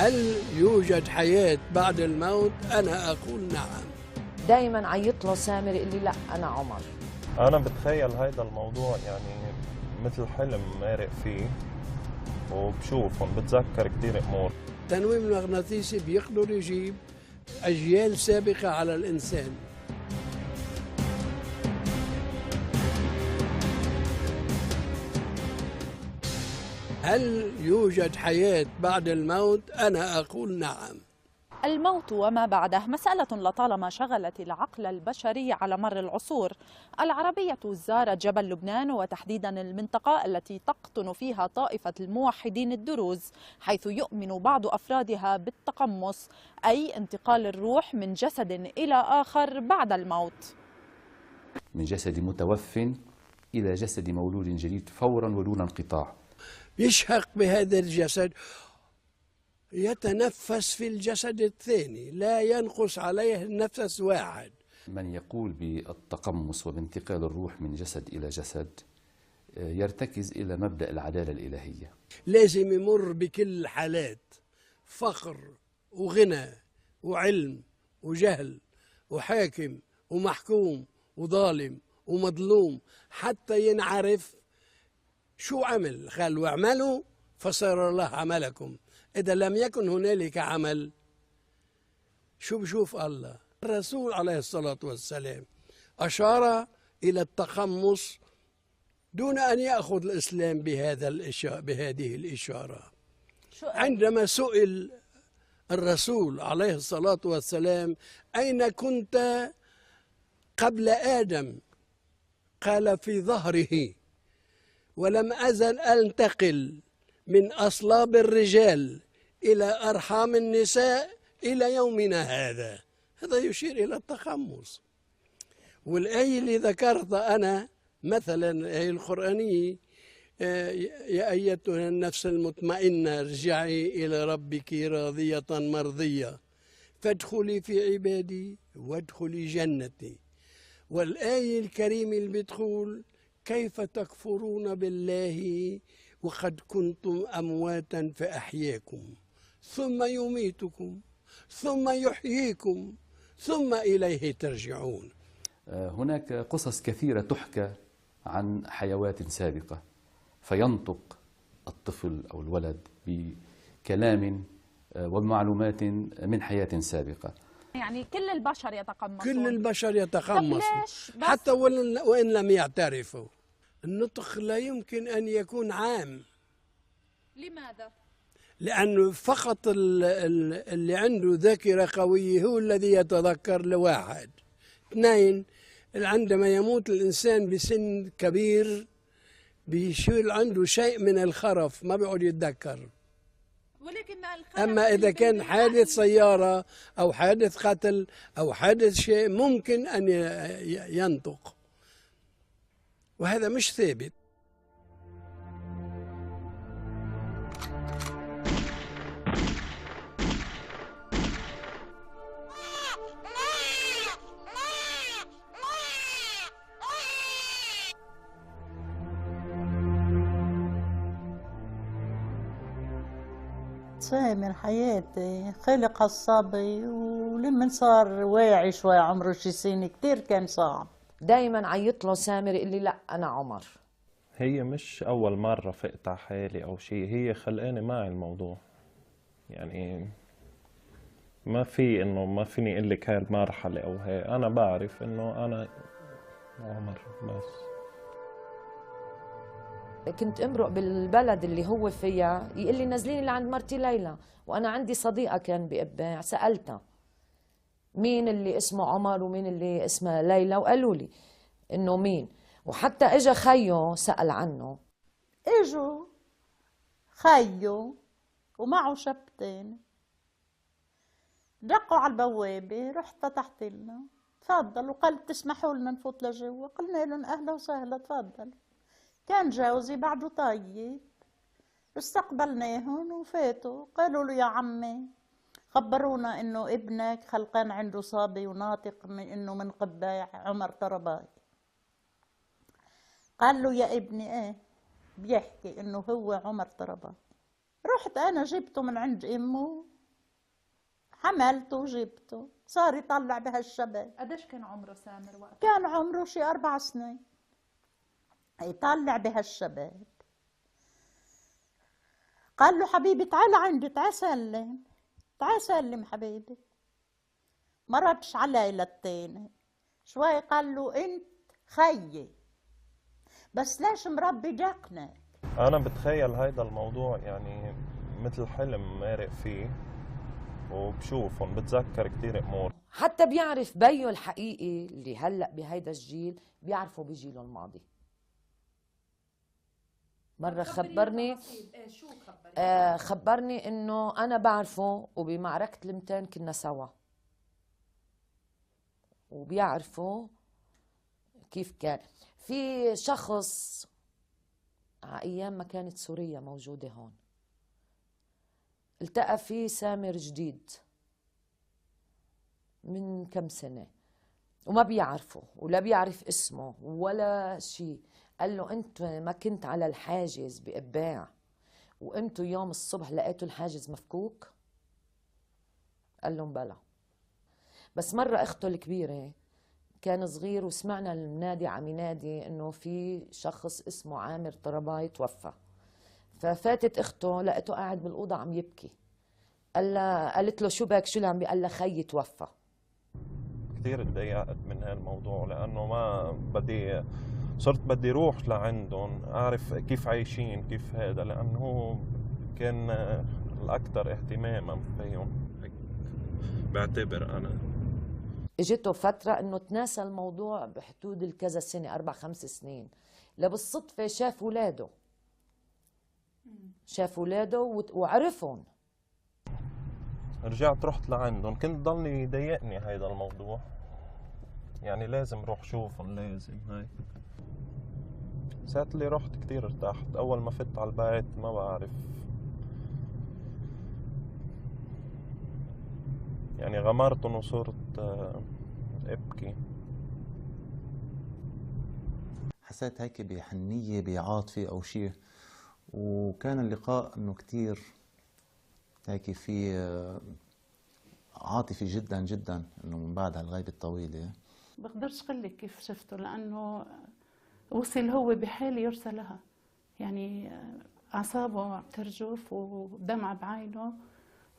هل يوجد حياة بعد الموت؟ أنا أقول نعم. دايما عيط له سامر يقول لي لا أنا عمر. أنا بتخيل هيدا الموضوع يعني مثل حلم مارق فيه، وبشوفهم بتذكر كتير أمور. التنويم المغناطيسي بيقدر يجيب أجيال سابقة على الإنسان. هل يوجد حياة بعد الموت؟ أنا أقول نعم. الموت وما بعده مسألة لطالما شغلت العقل البشري على مر العصور. العربية زارت جبل لبنان وتحديدا المنطقة التي تقطن فيها طائفة الموحدين الدروز، حيث يؤمن بعض أفرادها بالتقمص، أي انتقال الروح من جسد إلى آخر بعد الموت. من جسد متوف إلى جسد مولود جديد فورا ودون انقطاع. يشهق بهذا الجسد، يتنفس في الجسد الثاني، لا ينقص عليه نفس واحد. من يقول بالتقمص وبانتقال الروح من جسد إلى جسد يرتكز إلى مبدأ العدالة الإلهية. لازم يمر بكل الحالات، فقر وغنى وعلم وجهل وحاكم ومحكوم وظالم ومظلوم، حتى ينعرف شو عمل. قال واعملوا فسيرى الله عملكم. إذا لم يكن هنالك عمل شو بشوف الله؟ الرسول عليه الصلاة والسلام أشار إلى التقمص دون أن يأخذ الإسلام بهذه الإشارة. عندما سئل الرسول عليه الصلاة والسلام أين كنت قبل آدم؟ قال في ظهره، ولم أزل أنتقل من أصلاب الرجال إلى أرحام النساء إلى يومنا هذا. هذا يشير إلى التقمص. والآية اللي ذكرتها أنا مثلا الآية القرآنية، يا أيتها النفس المطمئنة ارجعي إلى ربك راضية مرضية فادخلي في عبادي وادخلي جنتي. والآية الكريمة اللي بتقول كيف تكفرون بالله وقد كنتم أمواتا فأحياكم ثم يميتكم ثم يحييكم ثم إليه ترجعون. هناك قصص كثيرة تحكى عن حيوات سابقة، فينطق الطفل أو الولد بكلام ومعلومات من حياة سابقة. يعني كل البشر يتقمصون. كل البشر يتقمصون حتى وإن لم يعترفوا. النطق لا يمكن أن يكون عام. لماذا؟ لأنه فقط اللي عنده ذاكرة قوية هو الذي يتذكر لواحد. اثنين، عندما يموت الإنسان بسن كبير بيشيل عنده شيء من الخرف، ما بيقعد يتذكر. أما إذا كان حادث سيارة أو حادث قتل أو حادث شيء ممكن أن ينطق، وهذا مش ثابت. سامر حياتي خلق الصبي ولما صار واعي شوي عمره شي سنة كتير كان صعب. دايما عيط له سامر يقول لي لا أنا عمر. هي مش أول مرة فقت على حالي أو شيء، هي خلقاني معي الموضوع. يعني ما فيني أقول لك هاي المرحلة أو هاي، أنا بعرف إنه أنا عمر بس. كنت امرق بالبلد اللي هو فيها يقول لي نزليني لعند مرتي ليلى، وأنا عندي صديقة كان بإباع، سألتها مين اللي اسمه عمر ومين اللي اسمه ليلى، وقالوا لي إنه مين. وحتى إجا خيو سأل عنه، إجوا خيو ومعه شبتين دقوا على البوابة، رحت فتحت لنا تفضل، وقال تسمحوا لنا نفوت لجوا؟ قلنا لهم أهلا وسهلا تفضل. كان جوزي بعده طيب، استقبلناهم وفاتوا. قالوا له يا عمي خبرونا انه ابنك خلقان عنده صبي وناطق انه من قباع عمر طرباي. قال له يا ابني ايه بيحكي انه هو عمر طرباي. رحت انا جبته من عند امه حملته وجبته، صار يطلع بهالشباب. قديش كان عمره سامر وقتها؟ كان عمره شي 4 سنين، يطلع بهالشباب. قال له حبيبي تعال عندي، تعال سلم، تعال سلم حبيبي. ما ردش علي للتاني، شوي قال له انت خيي بس ليش مربي جقنك؟ أنا بتخيل هيدا الموضوع يعني مثل حلم مارق فيه، وبشوفهم بتذكر كتير أمور. حتى بيعرف بيو الحقيقي اللي هلأ بهيدا الجيل بيعرفوا بجيله الماضي. مرة خبرني خبرني انه انا بعرفه، وبمعركة المتان كنا سوا، وبيعرفوا كيف كان. في شخص على ايام ما كانت سوريا موجودة هون، التقى فيه سامر جديد من كم سنة وما بيعرفه ولا بيعرف اسمه ولا شيء. قال له انت ما كنت على الحاجز بإباع وانتوا يوم الصبح لقيتوا الحاجز مفكوك؟ قال لهم بلا. بس مرة اخته الكبيرة كان صغير وسمعنا المنادي عم ينادي انه في شخص اسمه عامر طرباي توفى، ففاتت اخته لقيته قاعد بالأوضة عم يبكي. قالت له شو بك، شو اللي عم بي؟ قال لها خيي توفى. كثير تضايقت من هالموضوع، لأنه ما صرت بدي روح لعندهم أعرف كيف عايشين كيف هذا، لأنه هو كان الأكثر اهتماما فيهم، بعتبر أنا. اجته فترة انه تناسى الموضوع بحدود الكذا سنة، 4-5 سنين، لبالصدفة شاف ولاده، شاف ولاده وعرفهم. رجعت رحت لعندهم، كنت ضلني يضايقني هيدا الموضوع، يعني لازم روح شوفهم، لازم هاي. ساعة اللي رحت كتير ارتحت. أول ما فت على البيت ما بعرف، يعني غمرتهم وصرت ابكي. حسيت هيك بحنية بعاطفة أو شيء، وكان اللقاء إنه كتير هيك في عاطفي جدا جدا، إنه من بعد هالغيبة الطويلة. بقدرش قلك كيف شفته، لأنه وصل هو بحال يرثى لها، يعني أعصابه بترجف ودمعة بعينه.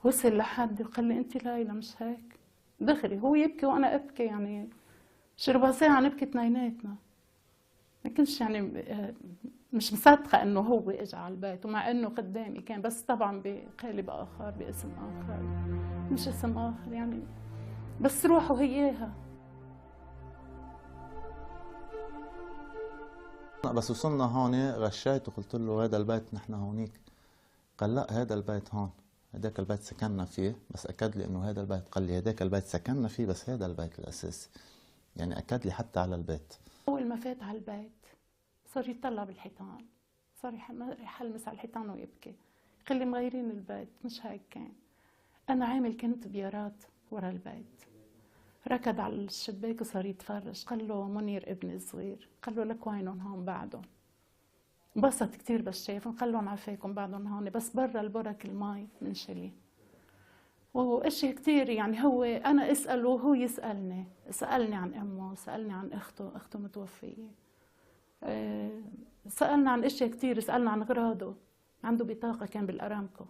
وصل لحد قال لي أنت ليلى مش هيك؟ دغري هو يبكي وأنا أبكي، يعني شي ربع ساعة نبكي اثنيناتنا. ما كنتش يعني مش مصدقة إنه هو إجا على البيت، ومع إنه قدامي كان، بس طبعا بقالب آخر باسم آخر مش اسم آخر يعني، بس روحه هياها. بس وصلنا هون غشيت وقلت له هذا البيت نحن هونيك. قال لا هذا البيت هون، هداك البيت سكننا فيه، بس أكد لي إنه هذا البيت. قال لي هداك البيت سكننا فيه بس هذا البيت الأساسي، يعني أكد لي حتى على البيت. أول ما فات على البيت صار يطلع بالحيطان، صار يحلمس على الحيطان ويبكي، قال لي مغيرين البيت مش هيك كان. أنا عامل كنت بيارات ورا البيت، ركض على الشباك وصار يتفرج. قال له منير ابني الصغير، قال له لك وينهم هون بعدهم؟ انبسط كتير بس شافهم، قال لهم عفاكم بعدهم هون، بس برا البرك المي منشلين. واشياء كتير يعني، هو انا اساله وهو يسالني، سالني عن امه، سالني عن اخته متوفيه، سالنا عن اشياء كتير، سالنا عن اغراضه. عنده بطاقه كان بالارامكو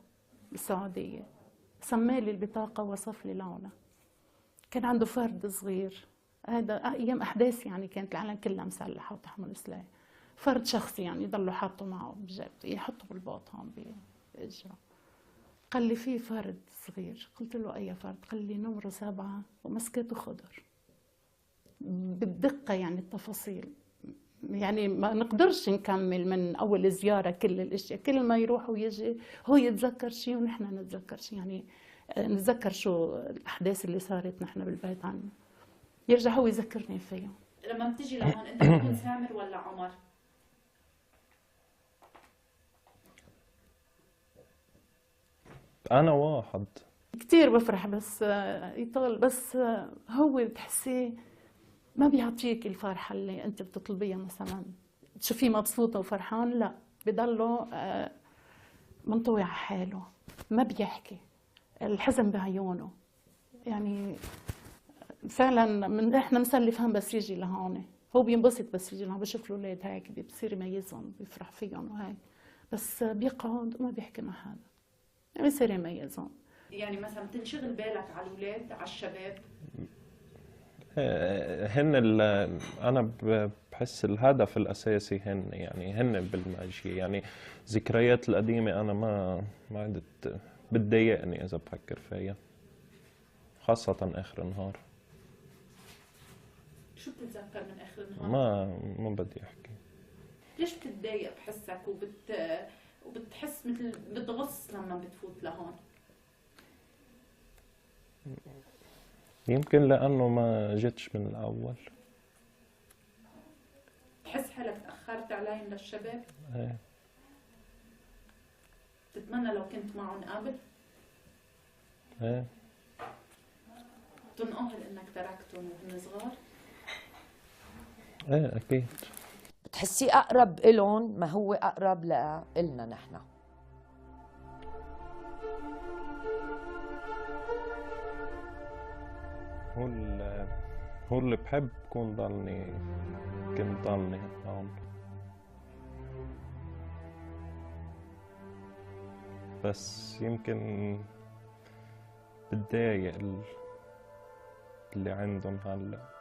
بالسعوديه، سمالي البطاقه ووصف لي لونها. كان عنده فرد صغير، هذا ايام احداث يعني، كانت العالم كلها مسلحه وتحمل سلاح. فرد شخصي يعني يضلوا حاطه معه بجيبته، يحطه بالباط هون باجره. قال لي في فرد صغير. قلت له اي فرد؟ قال لي نمره 7 ومسكته خضر، بالدقه يعني التفاصيل. يعني ما نقدرش نكمل من اول زياره كل الاشياء، كل ما يروح ويجي هو يتذكر شيء ونحن نتذكر شيء، يعني نتذكر شو الاحداث اللي صارت نحن بالبيت عنه، يرجع هو يذكرني فيها. لما بتجي لهون انت بتكون سامر ولا عمر؟ أنا واحد. كتير بفرح بس يطول، بس هو بتحسيه ما بيعطيك الفرحة اللي انت بتطلبيها. مثلا تشوفيه مبسوط وفرحان، لا، بضله منطوي على حاله، ما بيحكي، الحزن بعيونه، يعني فعلا احنا مسلفهم بس يجي لهون، هو بينبسط بس يجي لهون، بشوف الاولاد هيك بصير يميزهم، بيفرح فيهم وهيك، بس بيقعد وما بيحكي مع حدا، يعني بصير يميزهم. يعني مثلا تنشغل بالك على الاولاد، على الشباب؟ أنا بحس الهدف الأساسي هن بالماشي، يعني ذكريات القديمة أنا ما عدت بتضايقني إذا بفكر فيها، خاصة آخر النهار. شو بتتذكر من اخر النهار؟ ما بدي أحكي. ليش بتتضايق بحسك وبتحس مثل بتغص لما بتفوت لهون؟ يمكن لأنه ما جتش من الأول. بتحس حالك تأخرت عليهم للشباب؟ ايه. بتتمنى لو كنت معهم قبل؟ ايه. تنقهر انك تركتهم وهم صغار؟ ايه أكيد. بتحسي أقرب إلهم ما هو أقرب لإلنا نحن. هو اللي بحب كنت ضلني هون، بس يمكن بتضايق اللي عندهم هلا.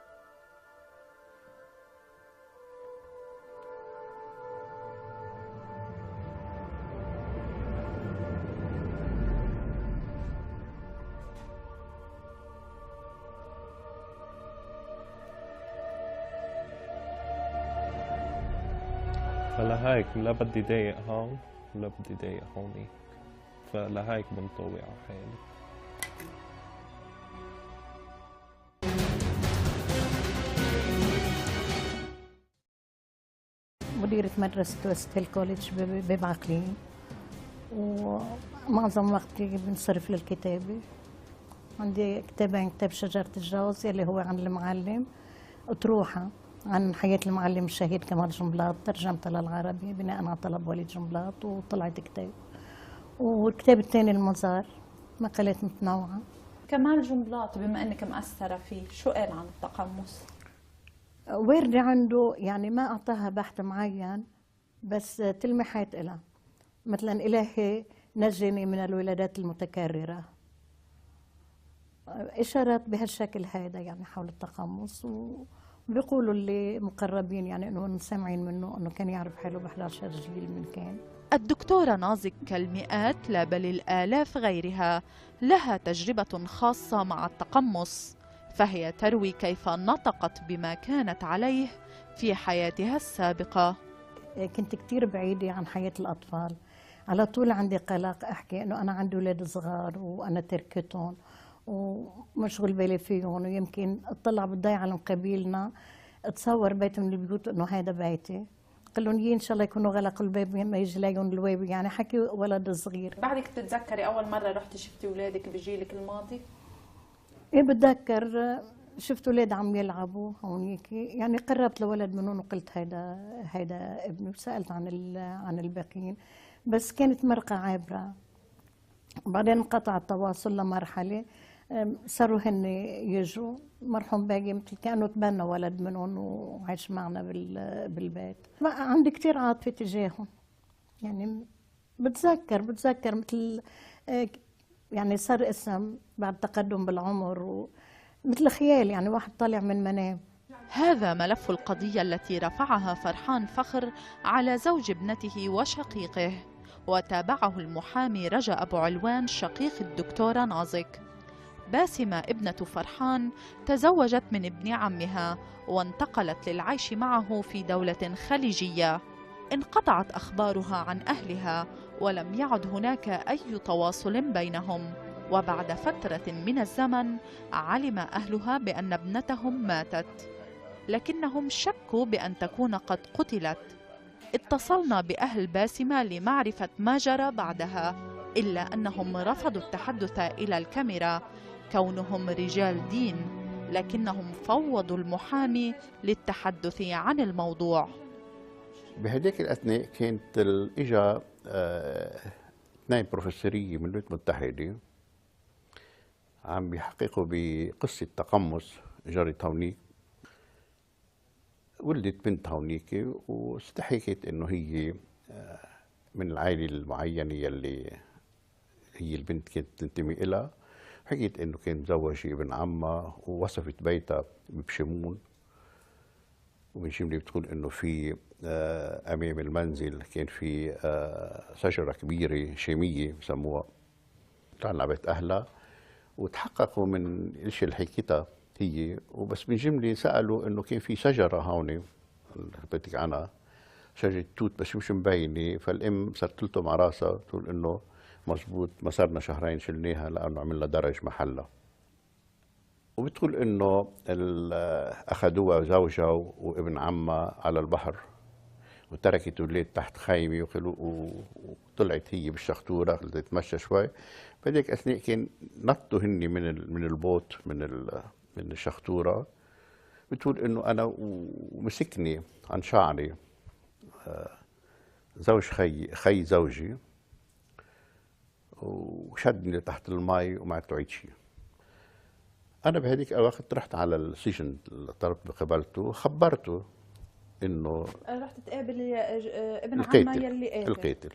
فلهيك لا بدي ضايق هون ولا بدي ضايق هونيك، فلهيك بنطوي على حالي. مديرة مدرسة وست هيل كوليدج بعقلين، ومعظم وقتي بنصرف للكتابة. عندي كتابين، كتاب شجرة الجوز يلي هو عن المعلم، أطروحة عن حياة المعلم الشهيد كمال جنبلاط، ترجمتها للعربي بناء على طلب وليد جنبلاط وطلعت كتاب. والكتاب الثاني المزار، مقالات متنوعة. كمال جنبلاط بما انك مأثرة فيه، شو قال عن التقمص؟ وردة عنده يعني ما أعطاها بحث معين، بس تلميحات إلها، مثلا إلهي نجني من الولادات المتكررة، إشارات بهالشكل هذا يعني حول التقمص. وبيقولوا اللي مقربين يعني إنه سامعين منه إنه كان يعرف حاله ب11 جيل من كان. الدكتورة نازك كالمئات لا بل الآلاف غيرها لها تجربة خاصة مع التقمص، فهي تروي كيف نطقت بما كانت عليه في حياتها السابقة. كنت كتير بعيدة عن حياة الأطفال، على طول عندي قلق أحكي إنه أنا عندي أولاد صغار وأنا تركتهم ومشغول بالي فيهم، ويمكن اطلع بالضيعة على قبيلنا اتصور بيت من البيوت إنه هذا بيتي، قال لهم إن شاء الله يكونوا غلقوا الباب ما يجي لهم الباب، يعني حكي ولد صغير. بعدك بتتذكري أول مرة رحتي شفتي أولادك بجيلك الماضي؟ إيه بتذكر، شفت أولاد عم يلعبوا هونيك، يعني قربت لولد منهم وقلت هيدا ابني، وسألت عن الباقيين، بس كانت مرقة عابرة. بعدين انقطع التواصل لمرحلة صاروا هن يجوا، مرحوم باقي مثل كأنه تبنى ولد منهم وعايش معنا بالبيت. عندي كتير عاطفة تجاههم، يعني بتذكر مثل يعني صار اسم بعد تقدم بالعمر مثل خيال، يعني واحد طالع من منام. هذا ملف القضية التي رفعها فرحان فخر على زوج ابنته وشقيقه، وتابعه المحامي رجاء أبو علوان شقيق الدكتورة نازك. باسمة ابنة فرحان تزوجت من ابن عمها وانتقلت للعيش معه في دولة خليجية. انقطعت أخبارها عن أهلها ولم يعد هناك أي تواصل بينهم، وبعد فترة من الزمن علم أهلها بأن ابنتهم ماتت، لكنهم شكوا بأن تكون قد قتلت. اتصلنا بأهل باسمة لمعرفة ما جرى بعدها، إلا أنهم رفضوا التحدث إلى الكاميرا كونهم رجال دين، لكنهم فوضوا المحامي للتحدث عن الموضوع. بهديك الأثناء كانت إجا اثنين بروفيسورية من الولايات المتحدة عم بيحققوا بقصة تقمص جرت هونيك. ولدت بنت هونيك واستحكت انه هي من العائلة المعينة يلي هي البنت كانت تنتمي إلها. حكيت انه كان مزوجة ابن عمها ووصفت بيتها بشمون، ومن جملة بتقول انه في امام المنزل كان في شجرة كبيرة شامية بسموها. طلعنا على بيت اهلها وتحققوا من الشيء اللي حكيتها هي، وبس من جملة سألوا انه كان في شجرة هون حكيتك عنها، شجرة توت بس مش مبينة. فالام صارت تلطم على راسها تقول انه مزبوط ما صارنا شهرين شلناها لانه عملنا درج محلها. وبتقول انه اخذوها زوجها وابن عمها على البحر وتركت الاولاد تحت خيمه وطلعت هي بالشخطوره تتمشى شوي. بهذيك الاثناء كان نطوا هني من البوت من الشخطوره. بتقول انه انا ومسكني عن شعري زوج خي زوجي وشدني تحت المي وما عدت أعيد شيء. أنا بهذيك الوقت رحت على السجن اللي طلبت بقبلته، خبرته إنه رحت تقابل ابن عمها يلي قاتل القاتل،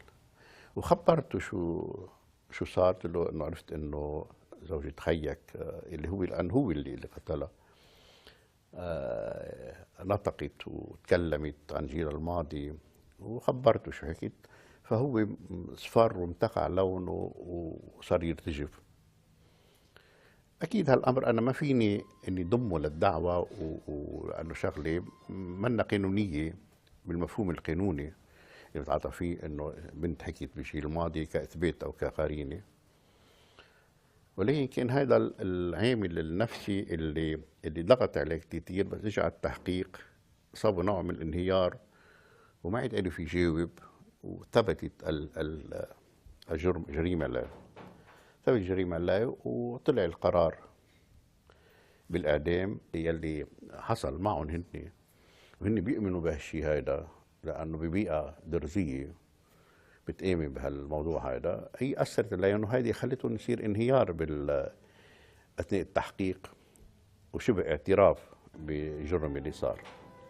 وخبرته شو صار. قلت له إنه عرفت إنه زوجة خيك اللي هو الآن هو اللي قتلها نطقت وتكلمت عن جيل الماضي، وخبرته شو حكيت. فهو اصفر وامتقع لونه وصار يرتجف. اكيد هالامر انا ما فيني اني ضمه للدعوه ولانه شغله منا قانونيه بالمفهوم القانوني اللي بتعاطى فيه انه بنت حكيت بشيء الماضي كاثبات او كقرينه. ولكن كان هذا العامل النفسي اللي ضغط عليه كثير. بس اجى على التحقيق صاب نوع من الانهيار وما عاد عرف يجاوب، وثبتت الجريمة له. ثبت الجريمة له وطلع القرار بالإعدام يلي حصل معهم هن، وهن بيؤمنوا بهالشيء هذا لأنه ببيئة درزية بتآمن بهالموضوع هذا. هي أثرت عليهم إنه هذه خلتهم يصير انهيار أثناء التحقيق وشبه اعتراف بجرم اللي صار.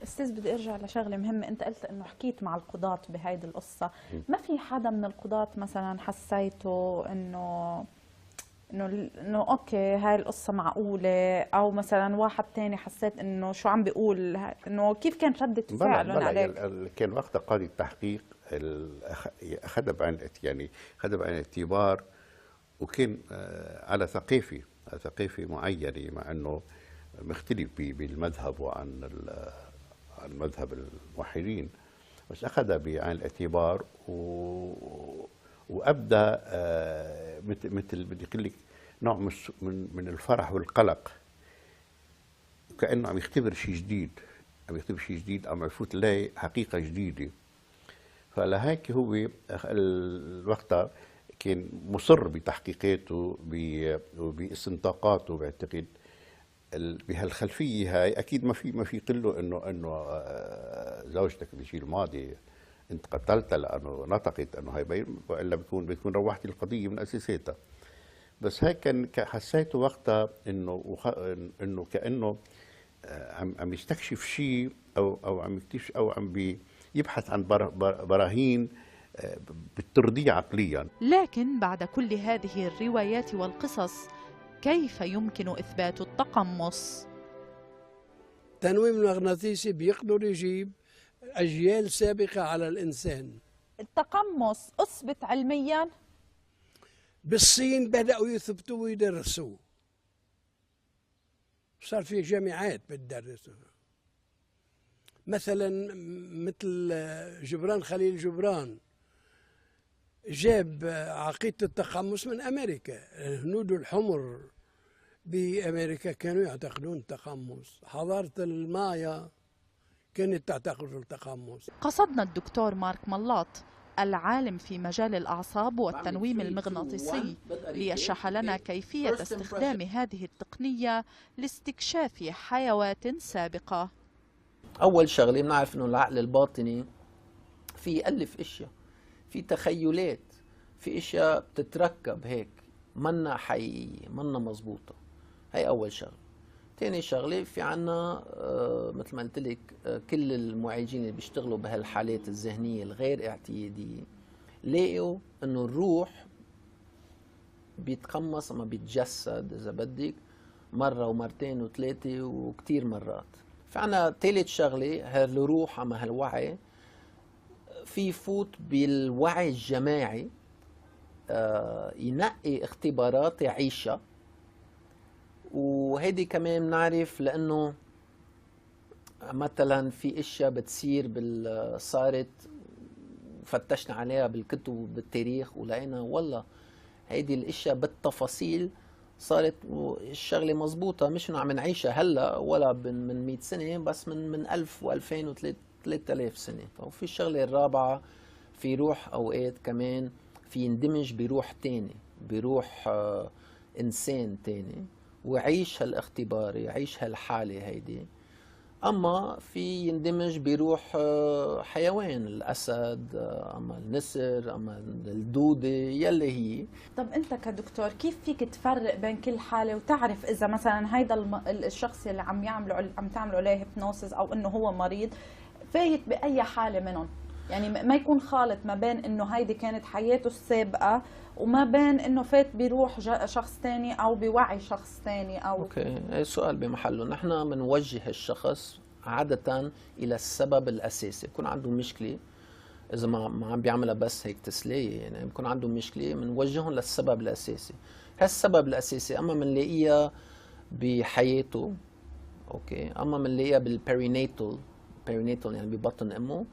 استاذ بدي ارجع لشغله مهمه، انت قلت انه حكيت مع القضاة بهيدي القصه، ما في حدا من القضاة مثلا حسيته انه اوكي هاي القصه معقوله، او مثلا واحد ثاني حسيت انه شو عم بيقول، انه كيف كانت رده فعلهم عليك؟ كان وقت قاضي التحقيق اخذها بعين الاعتبار، وكان على ثقافه معينه، مع انه مختلف بالمذهب وعن مذهب الموحدين، بس أخذها بعين الاعتبار وأبدى مثل بدي أقول لك نوع من الفرح والقلق، كأنه عم يختبر شيء جديد، عم يفوت له حقيقة جديدة. فلهيك هو وقتها كان مصر بتحقيقاته وباستنطاقاته. بعتقد بهالخلفيه هاي اكيد ما في قله انه زوجتك بشيء الماضي انت قتلتها لانه نطقت انه هاي، والا بيكون روحتي القضيه من اساساتها. بس هيك كان حسيته وقتها انه كانه عم يستكشف شيء او عم يكتشف او عم يبحث عن براهين بترضيه عقليا. لكن بعد كل هذه الروايات والقصص كيف يمكن إثبات التقمص؟ التنويم المغناطيسي بيقدر يجيب أجيال سابقة على الإنسان. التقمص أثبت علمياً؟ بالصين بدأوا يثبتوا ويدرسوا، صار في جامعات بتدرسوا. مثلا مثل جبران خليل جبران جاب عقيدة التقمص من أمريكا. الهنود الحمر بأمريكا كانوا يعتقدون التقمص، حضارة المايا كانت تعتقد التقمص. قصدنا الدكتور مارك ملاط العالم في مجال الأعصاب والتنويم المغناطيسي ليشرح لنا كيفية استخدام هذه التقنية لاستكشاف حيوات سابقة. أول شغلة بنعرف أنه العقل الباطني في يألف أشياء، في تخيلات، في أشياء بتتركب هيك منا حقيقية، منا مظبوطة. هي أول شغلة. تاني شغلة، في عنا مثل ما قلت لك كل المعالجين اللي بيشتغلوا بهالحالات الذهنية الغير اعتيادية لقوا إنه الروح بيتقمص أما بيتجسد إذا بدك مرة ومرتين وثلاثة وكتير مرات. في عنا ثالث شغلة، هالروح أما هالوعي في يفوت بالوعي الجماعي، ينقي اختبارات يعيشها. وهيدي كمان بنعرف لأنه مثلا في اشياء بتصير صارت فتشنا عليها بالكتب وبالتاريخ ولقينا والله هيدي الاشياء بالتفاصيل صارت الشغله مزبوطه، مش انه عم نعيشها هلا ولا من 100 سنه، بس من 1000 و2000 و3000 سنه. وفي الشغله الرابعه، في روح اوقات كمان في يندمج بروح تاني، بروح انسان تاني، ويعيش هالاختبار، يعيش هالحاله هيدي. اما في يندمج بروح حيوان، الاسد، اما النسر، اما الدوده يلي هي. طب انت كدكتور كيف فيك تفرق بين كل حاله وتعرف اذا مثلا هيدا الشخص اللي عم تعملوا عليه هيبنوسيس او انه هو مريض فايت باي حاله منهم؟ يعني ما يكون خالط ما بين انه هيدي كانت حياته السابقه وما بين انه فات بروح شخص ثاني او بوعي شخص ثاني او اوكي، السؤال بمحله. نحن بنوجه الشخص عاده الى السبب الاساسي. بكون عنده مشكله، اذا ما عم بيعملها بس هيك تسليه، يعني بكون عنده مشكله بنوجههم للسبب الاساسي. هالسبب الاساسي اما بنلاقيها بحياته، اوكي، اما بنلاقيها بالبيرينيتال يعني ببطن امه،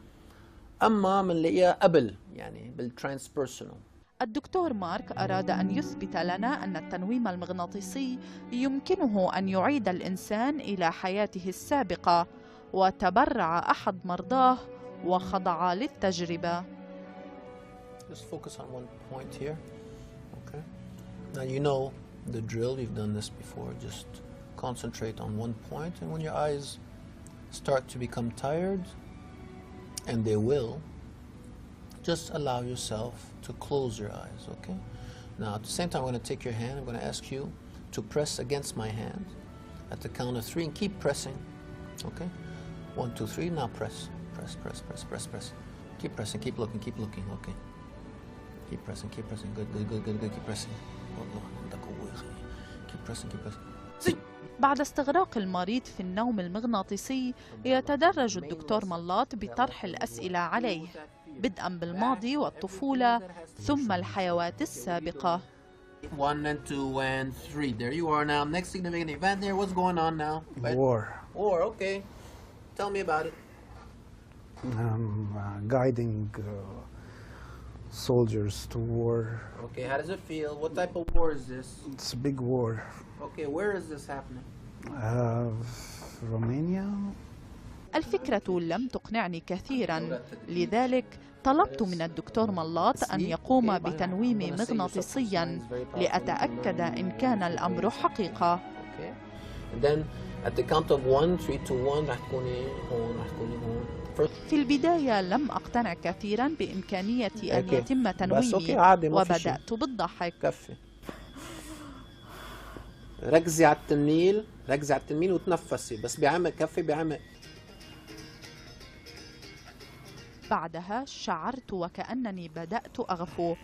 اما بنلاقيها قبل يعني بالترانسبيرسونال. الدكتور مارك أراد أن يثبت لنا أن التنويم المغناطيسي يمكنه أن يعيد الإنسان إلى حياته السابقة، وتبرع أحد مرضاه وخضع للتجربة. Just focus on one point here. Okay. Now you know the drill. We've done this before. Just concentrate on one point, and when your eyes start to become tired, and they will, just allow yourself to close your eyes, okay? Now, at the same time, I'm going to take your hand. I'm going to ask you to press against my hand at the count of 3 and keep pressing, okay? 1, 2, 3. Now press. Press, press, press, press, press. Keep pressing, keep looking, okay? Keep pressing, keep pressing. Good, good, good, good, good. Keep pressing. Keep pressing, keep pressing. بعد استغراق المريض في النوم المغناطيسي يتدرج الدكتور ملاط بطرح الأسئلة عليه، بدءا بالماضي والطفولة ثم الحيوات السابقة. 1 and 2 and 3. There you are now. Next significant event there. What's going on now? War, okay. Tell me about it. Guiding soldiers to war. Okay, how does it feel? What type of war is this? It's a big war. Okay, where is this happening? Romania. الفكرة لم تقنعني كثيرا، لذلك طلبت من الدكتور ملاط أن يقوم بتنويم مغناطيسيا لأتأكد إن كان الأمر حقيقة. And then at the count of 1, 3, 2, 1 رح تكوني هون، رح تكوني هون. في البداية لم أقتنع كثيرا بإمكانية أن يتم تنويمي وبدأت بالضحك. كفي. ركزي على التنميل، ركزي على التنميل وتنفسي بس بعمق، كفي بعمق. بعدها شعرت وكأنني بدأت أغفو.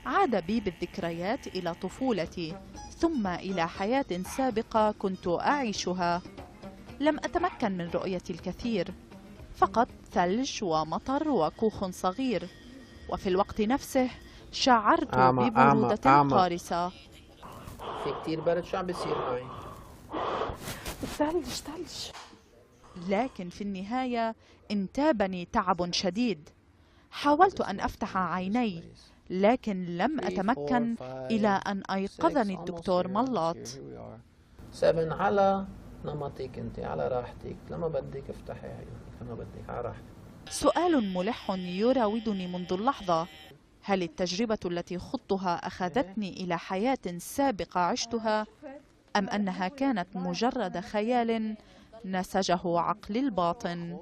عاد بي بالذكريات إلى طفولتي ثم إلى حياة سابقة كنت أعيشها. لم أتمكن من رؤية الكثير، فقط ثلج ومطر وكوخ صغير، وفي الوقت نفسه شعرت ببرودة قارصة. في كتير برد، شو عم بيصير معي؟ ثلج. لكن في النهاية انتابني تعب شديد. حاولت أن أفتح عيني لكن لم أتمكن إلى أن أيقظني الدكتور ملاط. 7 على نمطك أنت، على راحتك، لما بدك افتحي عيونك، لما بدك على راحتك. سؤال ملح يراودني منذ اللحظة: هل التجربة التي خضتها أخذتني إلى حياة سابقة عشتها، أم أنها كانت مجرد خيال نسجه عقلي الباطن؟